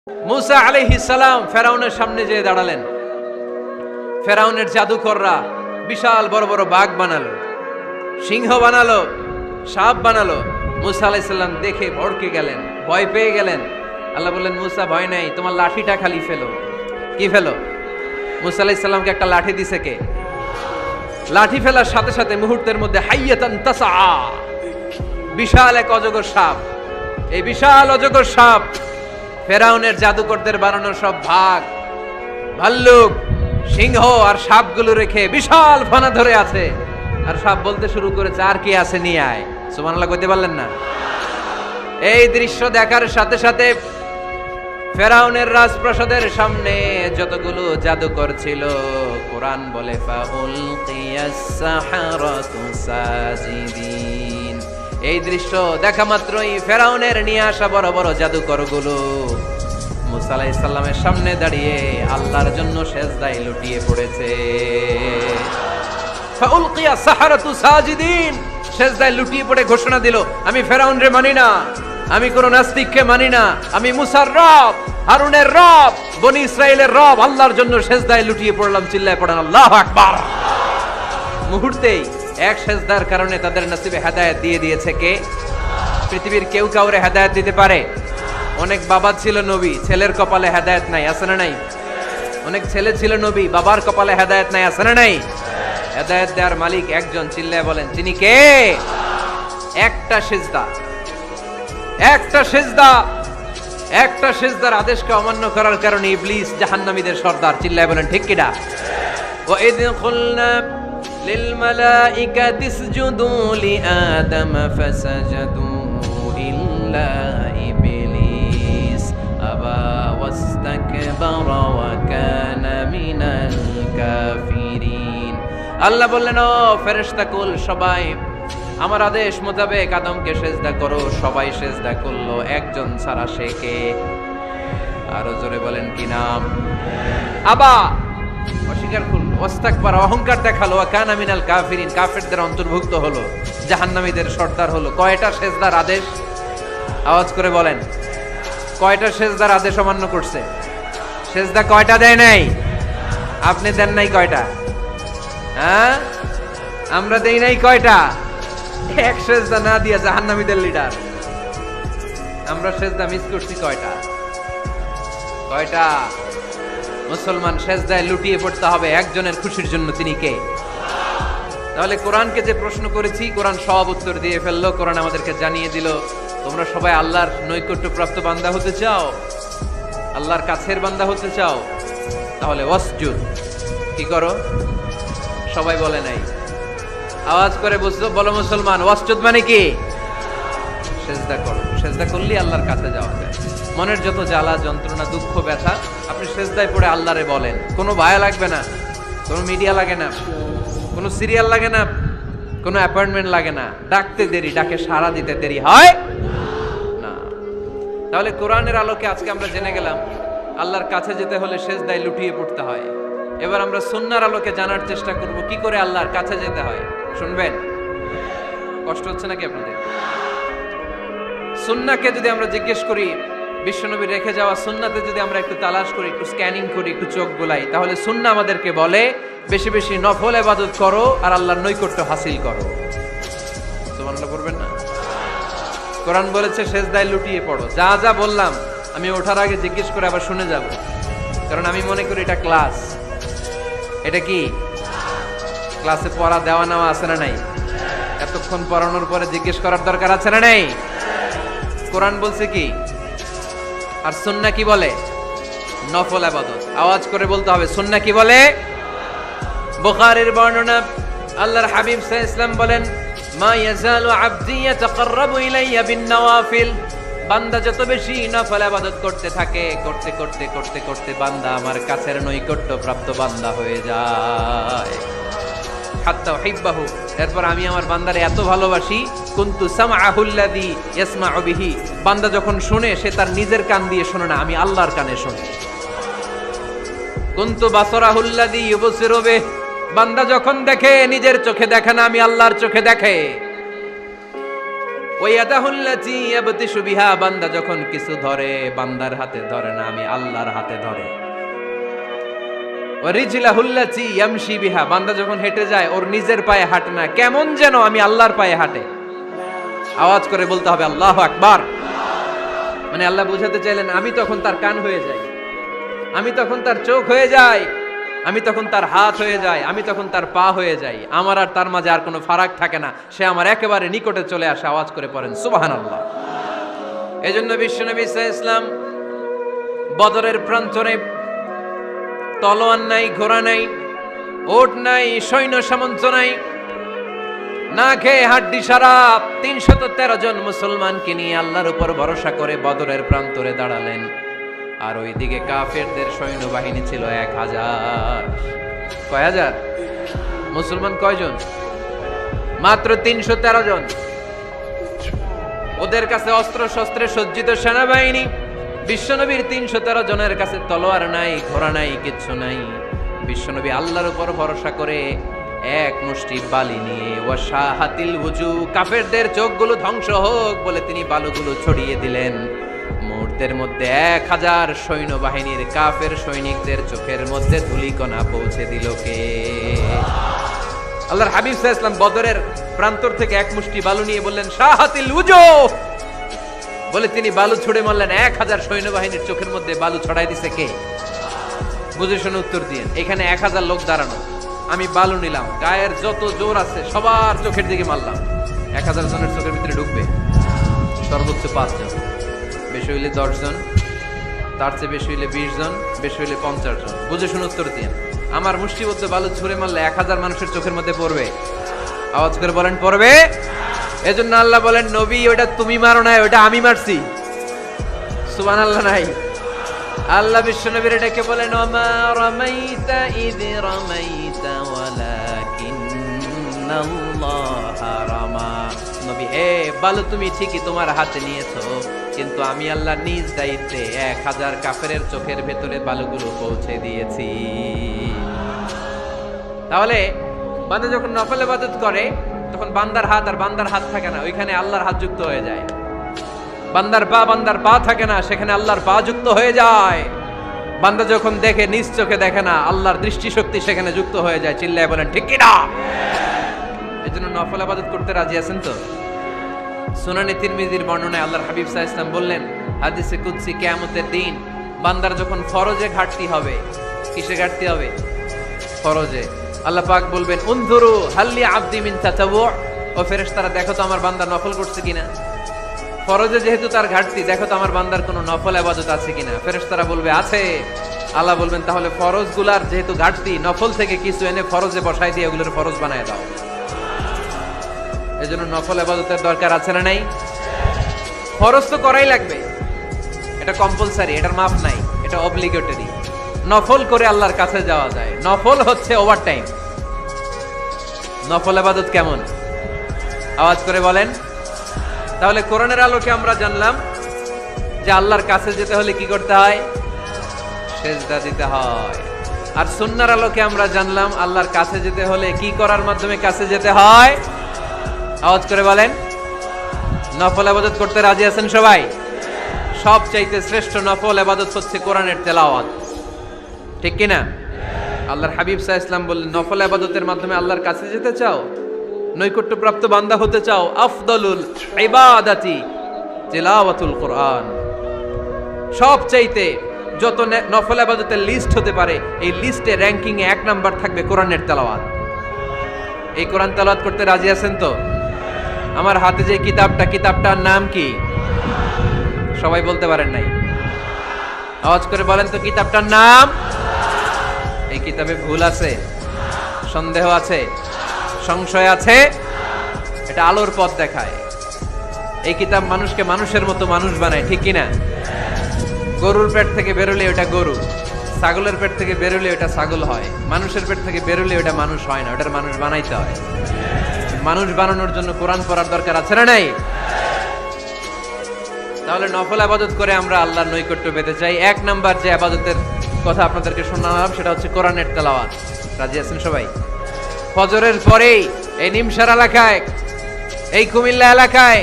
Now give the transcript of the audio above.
মুসা আলাইহিস সালাম ফেরাউনের সামনে যেয়ে দাঁড়ালেন। ফেরাউনের জাদুকররা বিশাল বড় বড় বাঘ বানালো, সিংহ বানালো, সাপ বানালো। মুসা আলাইহিস সালাম দেখে ভড়কে গেলেন, ভয় পেয়ে গেলেন। আল্লাহ বললেন, মুসা ভয় নাই, তোমার লাঠিটা খালি ফেলো। কি ফেলো? মুসা আলাইহিস সালামকে একটা লাঠি দিছে কে? লাঠি ফেলার সাথে সাথে মুহূর্তের মধ্যে হাইয়াতান তাসআ, বিশাল এক অজগর সাপ। এই বিশাল অজগর সাপ ফেরাউনের জাদুকরদের বানানো সব ভাগ, ভাল্লুক, সিংহ আর সাপগুলো রেখে বিশাল ফানা ধরে আছে। আর সাপ বলতে শুরু করেছে, আর কি আছে নিয়ে আয়। সুবহানাল্লাহ কইতে পারলেন না? এই দৃশ্য দেখার সাথে সাথে ফেরাউনের রাজপ্রাসাদের সামনে যতগুলো জাদুকর ছিল, কোরআন বলে ফাউলকিয়াস সাহারাতু সাজিদিন। এই দৃশ্য দেখা মাত্রই ফেরাউনের নিয়ে আসা বড় বড় জাদুকরগুলো মুসা আলাইহিস সালামের সামনে দাঁড়িয়ে আল্লাহর জন্য সেজদায় লুটিয়ে পড়েছে। ফাউলকিয়াস সাহারাতু সাজিদিন, সেজদায় লুটিয়ে পড়ে ঘোষণা দিল, আমি ফেরাউনরে মানি না, আমি কোন নাস্তিককে মানি না, আমি মুসার রব, হারুনের রব, বনি ইসরাইলের রব, আল্লাহর জন্য সেজদায় লুটিয়ে পড়লাম। চিল্লায় পড়েন আল্লাহু আকবার। মুহূর্তেই এক সেজদার কারণে তাদের নসিবে হেদায়েত দিয়ে দিয়েছে কে? পৃথিবীর কেউ কাউরে হেদায়েত দিতে পারে? অনেক বাবা ছিল নবী, ছেলের কপালে হেদায়েত নাই, আছে না নাই? অনেক ছেলে ছিল নবী, বাবার কপালে হেদায়েত নাই, আছে না নাই? হেদায়েত দেওয়ার মালিক একজন, চিল্লায় বলেন তিনি কে? একটা সিজদা, একটা সিজদা, একটা সিজদার আদেশকে অমান্য করার কারণে ইবলিস জাহান্নামীদের সর্দার। চিল্লায় বলেন ঠিক কিনা? ওয়া ইয কুলনা লিল মালাইকাতি ইসজুদু লিআদম ফাসাজাদু ইল্লা ইবলিস আবা ওয়াস্তাকবারা ওয়া কানা মিনাল কাফিরিন। আল্লাহ বললেন, ও ফেরেশতাকুল সবাই আমার আদেশ মোতাবেক আদমকে সেজদা করো। সবাই সেজদা করলো, একজন ছাড়া, সে কে? আরো জোরে বলেন কি নাম? আবা, অস্বীকার করলো, ওয়াস্তাকবারা, অহংকার দেখালো, ওয়া কানা মিনাল কাফিরিন, কাফেরদের অন্তর্ভুক্ত হলো, জাহান্নামীদের সর্দার হলো। কয়টা সেজদার আদেশ? আওয়াজ করে বলেন, কয়টা সেজদার আদেশ অমান্য করছে? সেজদা কয়টা দেয় নাই? আপনি দেন নাই কয়টা? হ্যাঁ, আমরা দেই নাই কয়টা? এক সেজদা না দিয়া জাহান্নামীদের লিডার। আমরা সেজদা মিস করছি কয়টা? কয়টা? মুসলমান সেজদায় লুটিয়ে পড়তে হবে একজনের খুশির জন্য, তিনি কে? তাহলে কোরআনকে যে প্রশ্ন করেছি, কোরআন সব উত্তর দিয়ে ফেললো। কোরআন আমাদেরকে জানিয়ে দিল, তোমরা সবাই আল্লাহর নৈকট্যপ্রাপ্ত বান্দা হতে চাও, আল্লাহর কাছের বান্দা হতে চাও, তাহলে ওয়াসজুদ, কি করো? সবাই বলে নাই, আওয়াজ করে বুঝলো, বলো মুসলমান, ওয়াসজুদ মানে কি? সেজদা করো। সেজদা করলেই আল্লাহর কাছে যাওয়া যায়। মনের যত জ্বালা যন্ত্রণা দুঃখ ব্যথা আপনি সেজদায় পড়ে আল্লাহরে বলেন। কোনো ভায়া লাগবে না, কোনো মিডিয়া লাগে না, কোনো সিরিয়াল লাগে না, কোনো অ্যাপয়েন্টমেন্ট লাগে না। ডাকতে দেরি, ডাকে সাড়া দিতে দেরি হয় না। তাহলে কোরআনের আলোকে আজকে আমরা জেনে গেলাম আল্লাহর কাছে যেতে হলে সেজদায় লুটিয়ে পড়তে হয়। এবার আমরা সুন্নাহর আলোকে জানার চেষ্টা করব কি করে আল্লাহর কাছে যেতে হয়। শুনবেন? কষ্ট হচ্ছে নাকি আপনাদের? সুন্নাহকে যদি আমরা জিজ্ঞেস করি, বিশ্বনবী রেখে যাওয়া সুন্নাতে যদি আমরা একটু তালাশ করি, একটু স্ক্যানিং করি, একটু চোখ গোলাই, তাহলে সুন্নাহ আমাদেরকে বলে বেশি বেশি নফল ইবাদত করো আর আল্লাহর নৈকট্য হাসিল করো। সুবহানাল্লাহ করবেন না? কোরআন বলেছে সেজদায় লুটিয়ে পড়ো। যা যা বললাম আমি ওঠার আগে জিজ্ঞেস করে আবার শুনে যাব, কারণ আমি মনে করি এটা ক্লাস। এটা কি ক্লাসে পড়া দেওয়া নেওয়া আছে না নাই? এতক্ষণ পড়ানোর পরে জিজ্ঞেস করার দরকার আছে না নাই? কোরআন বলছে কি আর সুন্নাহ কি বলে? নফল ইবাদত। আওয়াজ করে বলতে হবে, সুন্নাহ কি বলে? বুখারীর বর্ণনা, আল্লাহর হাবিব সাল্লাল্লাহু আলাইহি ওয়াসাল্লাম বলেন, মা ইয়াজালু আবদি ইয়াতাকাররাবু ইলাইয়া বিন নওয়াফিল, বান্দা যত বেশি নফল ইবাদত করতে থাকে, করতে করতে করতে করতে বান্দা আমার কাছের নৈকট্য প্রাপ্ত বান্দা হয়ে যায়। হাত্তা উহিব্বাহু, এরপর আমি আমার বান্দারে এত ভালোবাসি, কুনতু সামআহুল্লাযী ইয়াসমাউ বিহি, বান্দা যখন শুনে সে তার নিজের কান দিয়ে শোনে না, আমি আল্লাহর কানে শুনি। কুনতু বাসারাহুল্লাযী ইউবসিরু বিহি, বান্দা যখন দেখে নিজের চোখে দেখে না, আমি আল্লাহর চোখে দেখে। ওয়ায়াদাহুল্লাতী ইয়াবতিশু বিহা, বান্দা যখন কিছু ধরে বান্দার হাতে ধরে না, আমি আল্লাহর হাতে ধরে। ওয়ারিজলাহুল্লাতী ইয়ামশি বিহা, বান্দা যখন হেঁটে যায় ওর নিজের পায়ে হাঁটে না, কেমন যেন আমি আল্লাহর পায়ে হাঁটে। আওয়াজ করে বলতে হবে আল্লাহু আকবার। মানে আল্লাহ বুঝাতে চাইলেন আমি তখন তার কান হয়ে যাই, আমি তখন তার চোখ হয়ে যাই, আমি তখন তার হাত হয়ে যাই, আমি তখন তার পা হয়ে যাই। আমার আর তার মাঝে আর কোনো ফারাক থাকে না, সে আমার একেবারে নিকটে চলে আসে। আওয়াজ করে পড়েন সুবহানাল্লাহ। এজন্য বিশ্বনবী সাল্লাল্লাহু আলাইহি ওয়াসাল্লাম বদরের প্রান্তরে তলোয়ার নাই, ঘোড়া নাই, ওট নাই, সৈন্য সামন্ত নাই, না খেয়ে হাড্ডি সারা ৩১৩ জন মুসলমানকে নিয়ে আল্লাহর উপর ভরসা করে বদরের প্রান্তরে দাঁড়ালেন। আর ওইদিকে কাফেরদের সৈন্যবাহিনী ছিল ১০০০। কয় হাজার? মুসলমান কয়জন? মাত্র ৩১৩ জন। ওদের কাছে অস্ত্র শস্ত্রে সজ্জিত সেনাবাহিনী, বিশ্বনবীর ৩১৩ জনের কাছে তলোয়ার নাই, ঘোড়া নাই, কিচ্ছু নাই। বিশ্বনবী আল্লাহর উপর ভরসা করে এক মুষ্টি বালি নিয়ে ওয়াশাহাতিল ওযু, কাফেরদের চোখগুলো ধ্বংস হোক বলে তিনি বালুগুলো ছড়িয়ে দিলেন। মুহূর্তের মধ্যে ১০০০ সৈন্যবাহিনীর কাফের সৈনিকদের চোখের মধ্যে ধূলিকণা পৌঁছে দিল কে? আল্লাহর হাবিব সাল্লাল্লাহু আলাইহি ওয়াসাল্লাম বদরের প্রান্তর থেকে এক মুষ্টি বালু নিয়ে বললেন শাহাতিল ওযু, বলে তিনি বালু ছুড়ে মারলেন। ১০০০ সৈন্যবাহিনীর চোখের মধ্যে বালু ছড়াই দিছে কে? বুঝে শুনে উত্তর দিয়েন। এখানে ১০০০ লোক দাঁড়ানো, আমি বালু নিলাম, গায়ের যত জোর আছে সবার চোখের দিকে মারলাম। ১০০০ জনের চোখের ভিতরে ঢুকবে সর্বোচ্চ ৫ জন, বেশি হইলে ১০ জন, তার চেয়ে বেশি হইলে ২০ জন, বেশি হইলে ৫০ জন। বুঝে শুনে উত্তর দিয়েন। আমার মুষ্টিবদ্ধ বালু ছুঁড়ে মারলে ১০০০ মানুষের চোখের মধ্যে পড়বে? আওয়াজ করে বলেন পড়বে। এজন্য আল্লাহ বলেন নবী ওটা তুমি মারো নাই, ওটা আমি মারছি। সুবহানাল্লাহ নাই? আল্লাহ বিশ্বনবীর এটাকে বলেন ওমা রামাইতা ইয রামাইতা ওয়ালাকিন্নাল্লাহা রামা। নবী হে, বালু তুমি ঠিকই তোমার হাতে নিয়েছো, কিন্তু আমি আল্লাহ নিজ দায়িত্বে ১০০০ কাফেরের চোখের ভেতরে বালুগুলো পৌঁছে দিয়েছি। তাহলে বান্দা যখন নফল ইবাদত করে তখন বান্দার হাত আর বান্দার হাত থাকে না, ওইখানে আল্লাহর হাত যুক্ত হয়ে যায়। বান্দার পা থাকে না, সেখানে আল্লাহর পা যুক্ত হয়ে যায়। বান্দা যখন দেখে নিজ চোখে দেখে না, আল্লাহর দৃষ্টিশক্তি সেখানে যুক্ত হয়ে যায়। চিল্লায় বলেন ঠিক কি না? এজন্য নফল ইবাদত করতে রাজি আছেন তো? সুনানে তিরমিজির বর্ণনায় আল্লাহর হাবিব সাল্লাল্লাহু আলাইহি ওয়াসাল্লাম বললেন হাদিসে কুদসি, কিয়ামতের দিন বান্দার যখন ফরজে ঘাটতি হবে, কিসে ঘাটতি হবে? ফরজে। আল্লাহ পাক বলবেন উনজুরু হাল্লি আবদি মিন তাতাওয়ু, ও ফেরেশতারা দেখো তো আমার বান্দা নফল করছে কিনা। ফরজে যেহেতু তার ঘাটতি, দেখো তো আমার বান্দার কোনো নফল ইবাদত আছে কিনা। ফেরেশতারা বলবে আছে। আল্লাহ বলবেন তাহলে ফরজগুলার যেহেতু ঘাটতি, নফল থেকে কিছু এনে ফরজে বসাই দিয়ে ওগুলোর ফরজ বানায় দাও। এজন্য নফল ইবাদতের দরকার আছে না নাই? ফরজ তো করাই লাগবে, এটা কম্পালসারি, এটার মাফ নাই, এটা অব্লিগেটরি। নফল করে আল্লাহর কাছে যাওয়া যায়। নফল হচ্ছে ওভারটাইম। নফল ইবাদত কেমন? আওয়াজ করে বলেন। তাহলে কোরআনের আলোকে আমরা জানলাম যে আল্লাহর কাছে যেতে হলে কি করতে হয়? সেজদা দিতে হয়। আর সুন্নাহর আলোকে আমরা জানলাম আল্লাহর কাছে যেতে হলে কি করার মাধ্যমে কাছে যেতে হয়? আওয়াজ করে বলেন। নফল ইবাদত করতে রাজি আছেন সবাই? সবচাইতে শ্রেষ্ঠ নফল ইবাদত হচ্ছে কোরআনের তেলাওয়াত, ঠিক কি না? আল্লাহর হাবিব সাল্লাল্লাহু আলাইহি ওয়াসাল্লাম বললেন নফল ইবাদতের মাধ্যমে আল্লাহর কাছে যেতে চাও, নৈকট্যপ্রাপ্ত বান্দা হতে চাও, আফদলুল ইবাদাতি তিলাওয়াতুল কোরআন। সবচাইতে যত নফল ইবাদতের লিস্ট হতে পারে, এই লিস্টে র‍্যাঙ্কিং এ ১ নাম্বার থাকবে কোরআনের তেলাওয়াত। এই কোরআন তেলাওয়াত করতে রাজি আছেন তো? আমার হাতে যে কিতাবটার নাম কি? সবাই বলতে পারেন নাই? আওয়াজ করে বলেন তো কিতাবটার নাম। এই কিতাবে ভুল আছে, সন্দেহ আছে, সংশয় আছে? এটা আলোর পথ দেখায়। এই কিতাব মানুষকে মানুষের মতো মানুষ বানায়, ঠিক কিনা? গরুর পেট থেকে বেরোলে ওটা গরু, ছাগলের পেট থেকে বেরোলে ওটা ছাগল হয়, মানুষের পেট থেকে বেরোলে ওটা মানুষ হয় না, ওটার মানুষ বানাইতে হয়। মানুষ বানানোর জন্য কোরআন পড়ার দরকার আছে না নাই? তাহলে নফল ইবাদত করে আমরা আল্লাহর নৈকট্য পেতে চাই। ১ নাম্বার যে ইবাদতের কথা আপনাদেরকে শোনালাম সেটা হচ্ছে কোরআনের তেলাওয়াত। রাজি আছেন সবাই? ফজরের পরেই এই নিমসার এলাকায়, এই কুমিল্লা এলাকায়